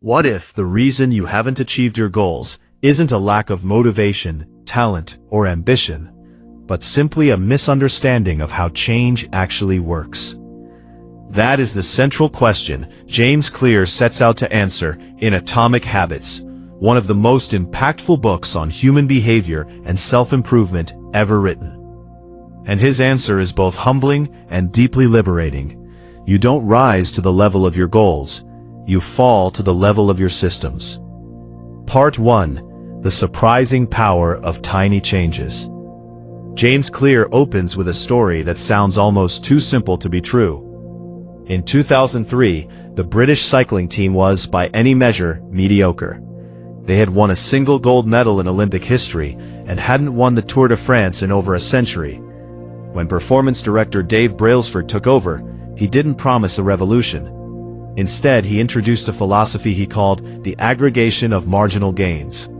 What if the reason you haven't achieved your goals isn't a lack of motivation, talent, or ambition, but simply a misunderstanding of how change actually works? That is the central question James Clear sets out to answer in Atomic Habits, one of the most impactful books on human behavior and self-improvement ever written. And his answer is both humbling and deeply liberating. You don't rise to the level of your goals. You fall to the level of your systems. Part 1. The Surprising Power of Tiny Changes. James Clear opens with a story that sounds almost too simple to be true. In 2003, the British cycling team was, by any measure, mediocre. They had won a single gold medal in Olympic history and hadn't won the Tour de France in over a century. When performance director Dave Brailsford took over, he didn't promise a revolution. Instead, he introduced a philosophy he called the aggregation of marginal gains.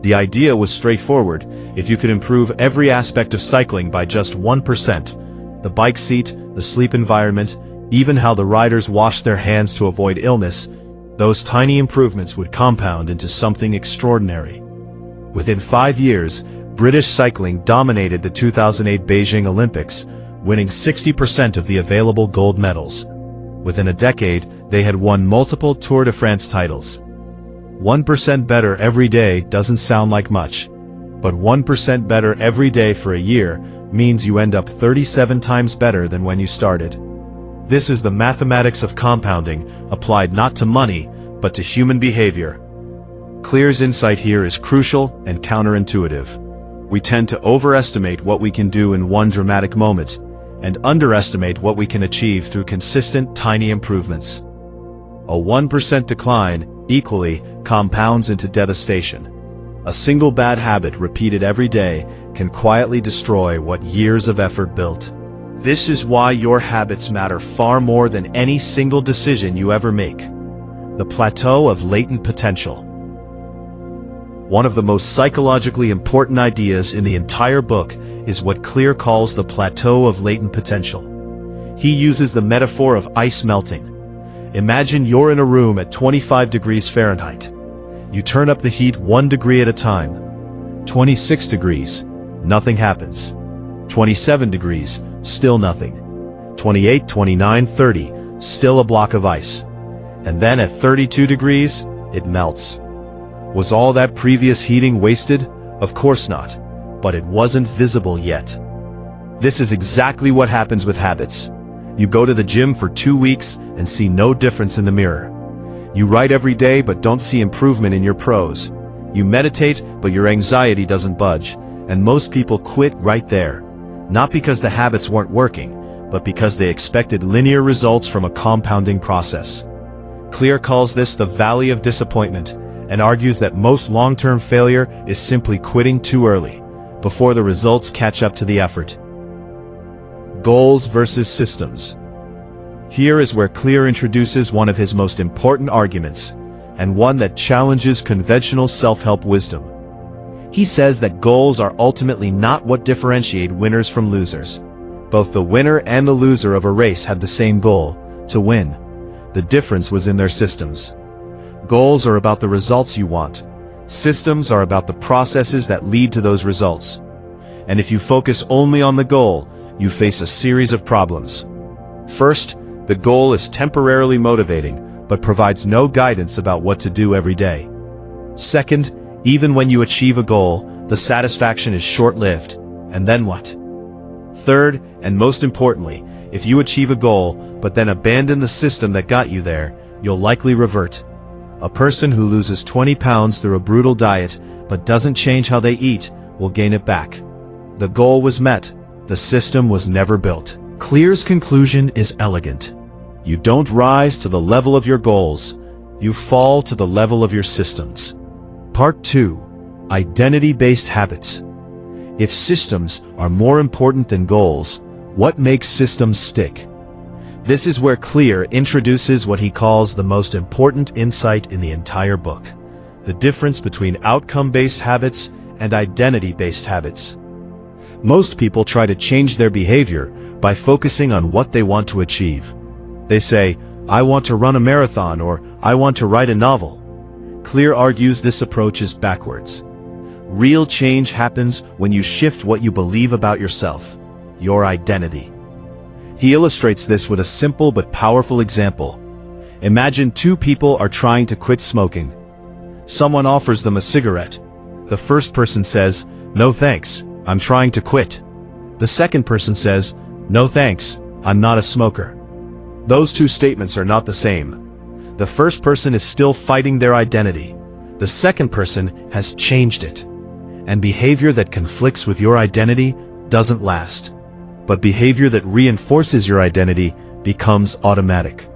The idea was straightforward. If you could improve every aspect of cycling by just 1%, the bike seat, the sleep environment, even how the riders washed their hands to avoid illness, those tiny improvements would compound into something extraordinary. Within 5 years, British cycling dominated the 2008 Beijing Olympics, winning 60% of the available gold medals. Within a decade, they had won multiple Tour de France titles. 1% better every day doesn't sound like much, but 1% better every day for a year means you end up 37 times better than when you started. This is the mathematics of compounding, applied not to money, but to human behavior. Clear's insight here is crucial and counterintuitive. We tend to overestimate what we can do in one dramatic moment, and underestimate what we can achieve through consistent tiny improvements. A 1% decline equally compounds into devastation. A single bad habit repeated every day can quietly destroy what years of effort built. This is why your habits matter far more than any single decision you ever make. The plateau of latent potential. One of the most psychologically important ideas in the entire book is what Clear calls the plateau of latent potential. He uses the metaphor of ice melting. Imagine you're in a room at 25 degrees Fahrenheit. You turn up the heat 1 degree at a time. 26 degrees, nothing happens. 27 degrees, still nothing. 28, 29, 30, still a block of ice. And then at 32 degrees, it melts. Was all that previous heating wasted? Of course not, but it wasn't visible yet. This is exactly what happens with habits. You go to the gym for 2 weeks and see no difference in the mirror. You write every day but don't see improvement in your prose. You meditate but your anxiety doesn't budge, and most people quit right there. Not because the habits weren't working, but because they expected linear results from a compounding process. Clear calls this the valley of disappointment, and argues that most long-term failure is simply quitting too early, before the results catch up to the effort. Goals versus systems. Here is where Clear introduces one of his most important arguments, and one that challenges conventional self-help wisdom. He says that goals are ultimately not what differentiate winners from losers. Both the winner and the loser of a race had the same goal, to win. The difference was in their systems. Goals are about the results you want. Systems are about the processes that lead to those results. And if you focus only on the goal, you face a series of problems. First, the goal is temporarily motivating, but provides no guidance about what to do every day. Second, even when you achieve a goal, the satisfaction is short-lived. And then what? Third, and most importantly, if you achieve a goal, but then abandon the system that got you there, you'll likely revert. A person who loses 20 pounds through a brutal diet, but doesn't change how they eat, will gain it back. The goal was met. The system was never built. Clear's conclusion is elegant. You don't rise to the level of your goals. You fall to the level of your systems. Part 2. Identity-based habits. If systems are more important than goals, what makes systems stick? This is where Clear introduces what he calls the most important insight in the entire book: the difference between outcome-based habits and identity-based habits. Most people try to change their behavior by focusing on what they want to achieve. They say, I want to run a marathon, or I want to write a novel. Clear argues this approach is backwards. Real change happens when you shift what you believe about yourself, your identity. He illustrates this with a simple but powerful example. Imagine two people are trying to quit smoking. Someone offers them a cigarette. The first person says, "No thanks, I'm trying to quit." The second person says, "No thanks, I'm not a smoker." Those two statements are not the same. The first person is still fighting their identity. The second person has changed it. And behavior that conflicts with your identity doesn't last. But behavior that reinforces your identity becomes automatic.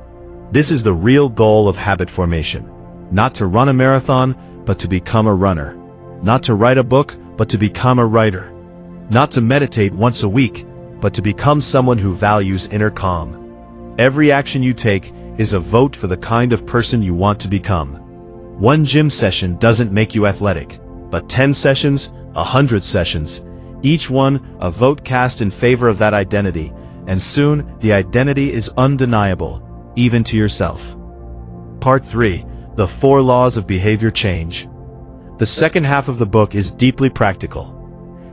This is the real goal of habit formation. Not to run a marathon, but to become a runner. Not to write a book, but to become a writer. Not to meditate once a week, but to become someone who values inner calm. Every action you take is a vote for the kind of person you want to become. One gym session doesn't make you athletic, but 10 sessions, 100 sessions, each one a vote cast in favor of that identity, and soon the identity is undeniable, even to yourself. Part 3. The 4 Laws of Behavior Change. The second half of the book is deeply practical.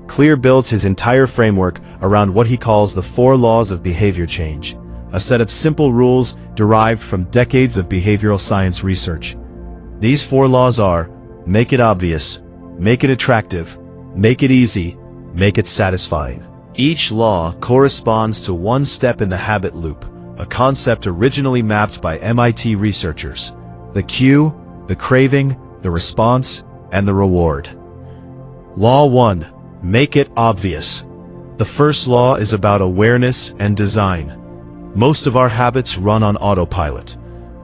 Clear builds his entire framework around what he calls the 4 Laws of Behavior Change, a set of simple rules derived from decades of behavioral science research. These 4 laws are: make it obvious, make it attractive, make it easy, make it satisfying. Each law corresponds to one step in the habit loop, a concept originally mapped by MIT researchers: the cue, the craving, the response, and the reward. Law 1. Make it obvious. The first law is about awareness and design. Most of our habits run on autopilot.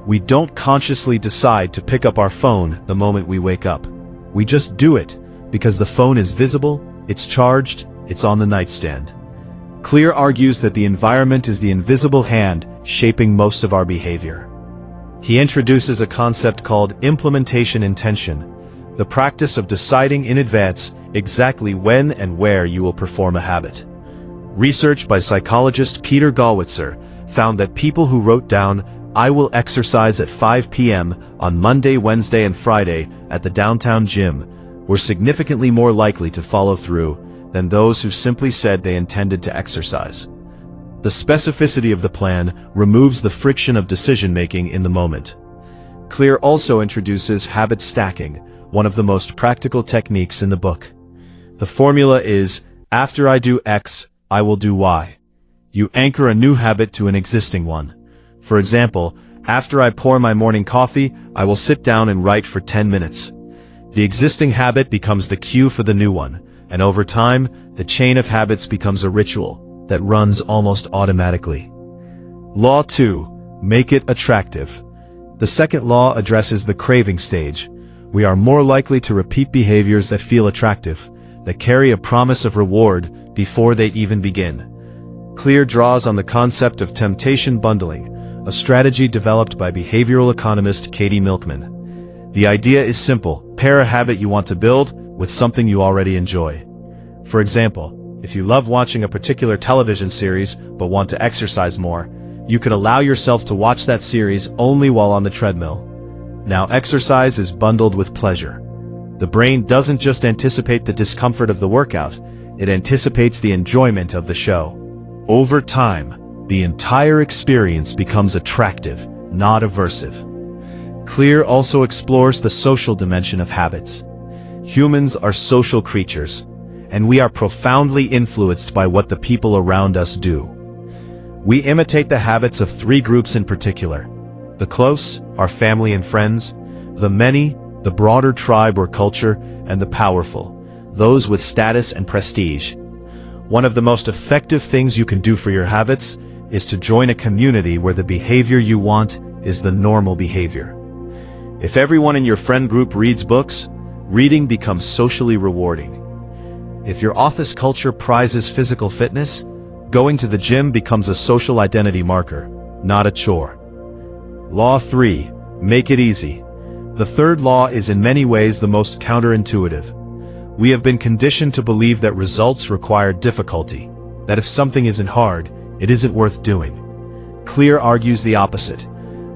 We don't consciously decide to pick up our phone the moment we wake up. We just do it because the phone is visible, it's charged, it's on the nightstand. Clear argues that the environment is the invisible hand shaping most of our behavior. He introduces a concept called implementation intention, the practice of deciding in advance exactly when and where you will perform a habit. Research by psychologist Peter Gawitzer found that people who wrote down, "I will exercise at 5 p.m. on Monday, Wednesday, and Friday at the downtown gym," were significantly more likely to follow through than those who simply said they intended to exercise. The specificity of the plan removes the friction of decision-making in the moment. Clear also introduces habit stacking, one of the most practical techniques in the book. The formula is, after I do X, I will do Y. You anchor a new habit to an existing one. For example, after I pour my morning coffee, I will sit down and write for 10 minutes. The existing habit becomes the cue for the new one, and over time, the chain of habits becomes a ritual that runs almost automatically. Law 2. Make it attractive. The second law addresses the craving stage. We are more likely to repeat behaviors that feel attractive, that carry a promise of reward before they even begin. Clear draws on the concept of temptation bundling, a strategy developed by behavioral economist Katie Milkman. The idea is simple: pair a habit you want to build with something you already enjoy. For example, if you love watching a particular television series but want to exercise more, you could allow yourself to watch that series only while on the treadmill. Now exercise is bundled with pleasure. The brain doesn't just anticipate the discomfort of the workout, it anticipates the enjoyment of the show. Over time, the entire experience becomes attractive, not aversive. Clear also explores the social dimension of habits. Humans are social creatures, and we are profoundly influenced by what the people around us do. We imitate the habits of 3 groups in particular: the close, our family and friends; the many, the broader tribe or culture; and the powerful, those with status and prestige. One of the most effective things you can do for your habits is to join a community where the behavior you want is the normal behavior. If everyone in your friend group reads books, reading becomes socially rewarding. If your office culture prizes physical fitness, going to the gym becomes a social identity marker, not a chore. Law 3. Make it easy. The third law is in many ways the most counterintuitive. We have been conditioned to believe that results require difficulty, that if something isn't hard, it isn't worth doing. Clear argues the opposite.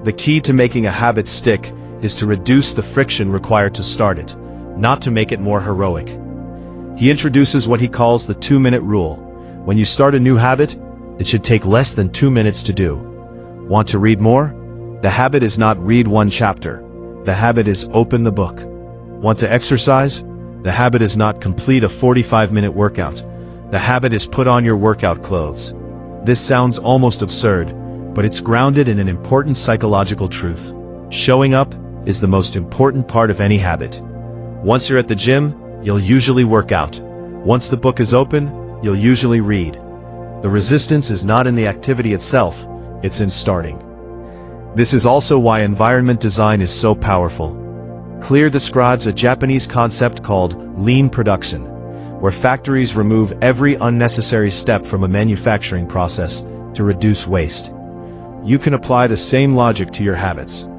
The key to making a habit stick is to reduce the friction required to start it, not to make it more heroic. He introduces what he calls the 2-minute rule. When you start a new habit, it should take less than 2 minutes to do. Want to read more? The habit is not read one chapter. The habit is open the book. Want to exercise? The habit is not complete a 45-minute workout. The habit is put on your workout clothes. This sounds almost absurd, but it's grounded in an important psychological truth. Showing up is the most important part of any habit. Once you're at the gym, you'll usually work out. Once the book is open, you'll usually read. The resistance is not in the activity itself, it's in starting. This is also why environment design is so powerful. Clear describes a Japanese concept called lean production, where factories remove every unnecessary step from a manufacturing process to reduce waste. You can apply the same logic to your habits.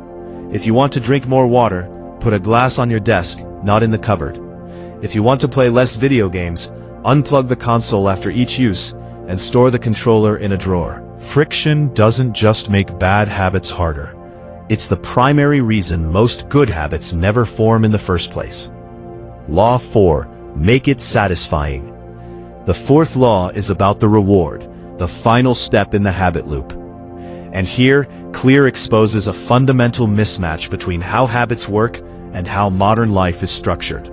If you want to drink more water, put a glass on your desk, not in the cupboard. If you want to play less video games, unplug the console after each use and store the controller in a drawer. Friction doesn't just make bad habits harder. It's the primary reason most good habits never form in the first place. Law 4. Make it satisfying. The fourth law is about the reward, the final step in the habit loop. And here, Clear exposes a fundamental mismatch between how habits work and how modern life is structured.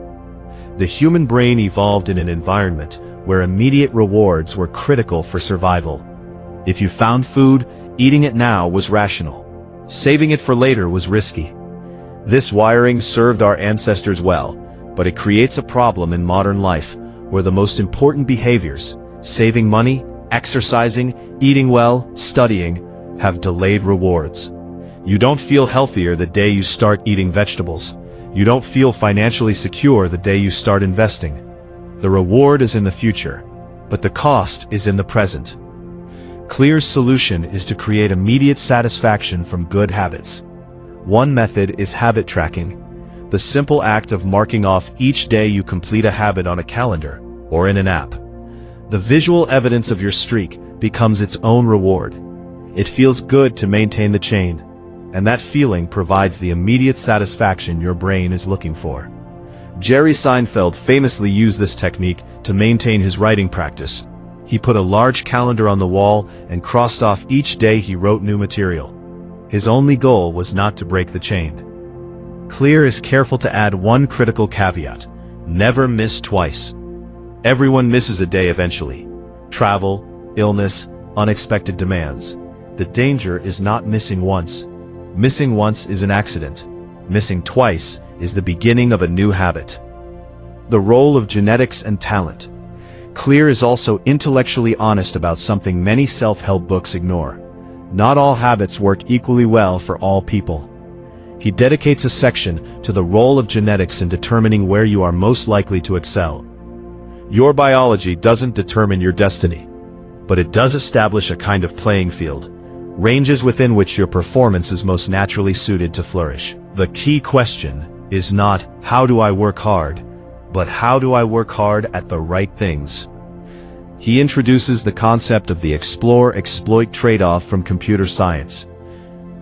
The human brain evolved in an environment where immediate rewards were critical for survival. If you found food, eating it now was rational. Saving it for later was risky. This wiring served our ancestors well, but it creates a problem in modern life, where the most important behaviors, saving money, exercising, eating well, studying, have delayed rewards. You don't feel healthier the day you start eating vegetables. You don't feel financially secure the day you start investing. The reward is in the future, but the cost is in the present. Clear's solution is to create immediate satisfaction from good habits. One method is habit tracking, the simple act of marking off each day you complete a habit on a calendar or in an app. The visual evidence of your streak becomes its own reward. It feels good to maintain the chain, and that feeling provides the immediate satisfaction your brain is looking for. Jerry Seinfeld famously used this technique to maintain his writing practice. He put a large calendar on the wall and crossed off each day he wrote new material. His only goal was not to break the chain. Clear is careful to add one critical caveat: never miss twice. Everyone misses a day eventually. Travel, illness, unexpected demands. The danger is not missing once. Missing once is an accident. Missing twice is the beginning of a new habit. The role of genetics and talent. Clear is also intellectually honest about something many self-help books ignore. Not all habits work equally well for all people. He dedicates a section to the role of genetics in determining where you are most likely to excel. Your biology doesn't determine your destiny, but it does establish a kind of playing field, ranges within which your performance is most naturally suited to flourish. The key question is not, how do I work hard, but how do I work hard at the right things? He introduces the concept of the explore-exploit trade-off from computer science.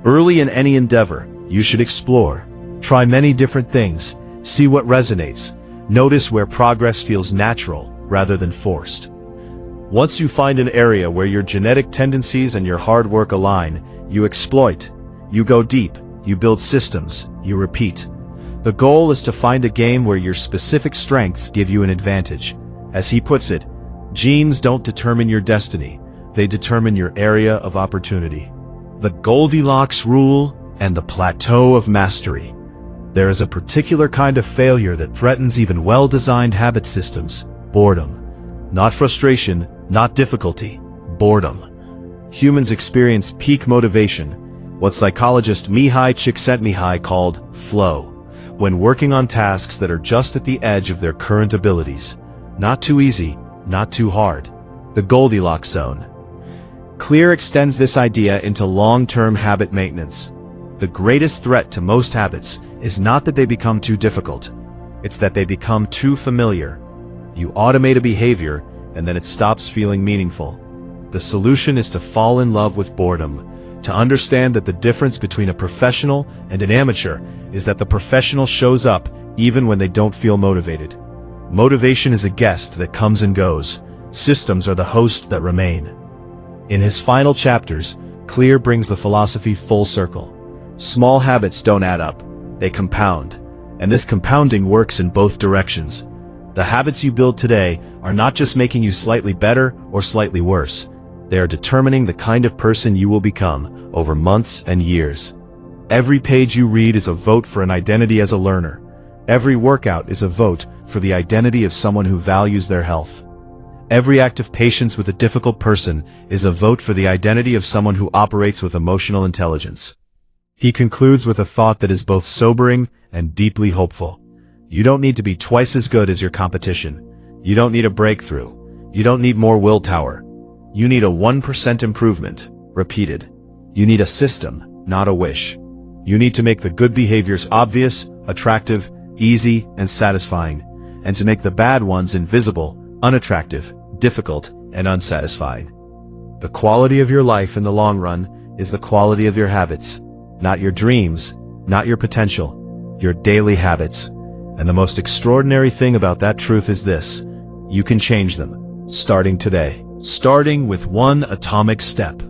Early in any endeavor, you should explore. Try many different things, see what resonates, notice where progress feels natural rather than forced. Once you find an area where your genetic tendencies and your hard work align, you exploit. You go deep, you build systems, you repeat. The goal is to find a game where your specific strengths give you an advantage. As he puts it, genes don't determine your destiny, they determine your area of opportunity. The Goldilocks rule and the plateau of mastery. There is a particular kind of failure that threatens even well-designed habit systems: boredom. Not frustration, not difficulty, boredom. Humans experience peak motivation, what psychologist Mihai Csikszentmihalyi called flow, when working on tasks that are just at the edge of their current abilities. Not too easy, not too hard. The Goldilocks zone. Clear extends this idea into long-term habit maintenance. The greatest threat to most habits is not that they become too difficult. It's that they become too familiar. You automate a behavior, and then it stops feeling meaningful. The solution is to fall in love with boredom, To understand that the difference between a professional and an amateur is that the professional shows up even when they don't feel motivated. Motivation is a guest that comes and goes. Systems are the host that remain. In his final chapters, Clear brings the philosophy full circle. Small habits don't add up, they compound. And this compounding works in both directions. The habits you build today are not just making you slightly better or slightly worse. They are determining the kind of person you will become over months and years. Every page you read is a vote for an identity as a learner. Every workout is a vote for the identity of someone who values their health. Every act of patience with a difficult person is a vote for the identity of someone who operates with emotional intelligence. He concludes with a thought that is both sobering and deeply hopeful. You don't need to be twice as good as your competition. You don't need a breakthrough. You don't need more willpower. You need a 1% improvement, repeated. You need a system, not a wish. You need to make the good behaviors obvious, attractive, easy, and satisfying, and to make the bad ones invisible, unattractive, difficult, and unsatisfying. The quality of your life in the long run is the quality of your habits, not your dreams, not your potential, your daily habits. And the most extraordinary thing about that truth is this: you can change them, starting today. Starting with one atomic step.